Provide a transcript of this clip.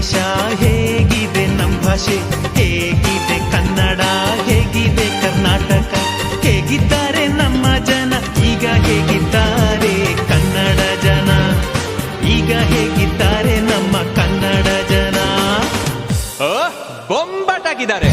ದೇಶ, ಹೇಗಿದೆ ನಮ್ಮ ಭಾಷೆ, ಹೇಗಿದೆ ಕನ್ನಡ, ಹೇಗಿದೆ ಕರ್ನಾಟಕ, ಹೇಗಿದ್ದಾರೆ ನಮ್ಮ ಜನ, ಈಗ ಹೇಗಿದ್ದಾರೆ ಕನ್ನಡ ಜನ, ಈಗ ಹೇಗಿದ್ದಾರೆ ನಮ್ಮ ಕನ್ನಡ ಜನ. ಬೊಂಬಾಟಾಗಿದ್ದಾರೆ.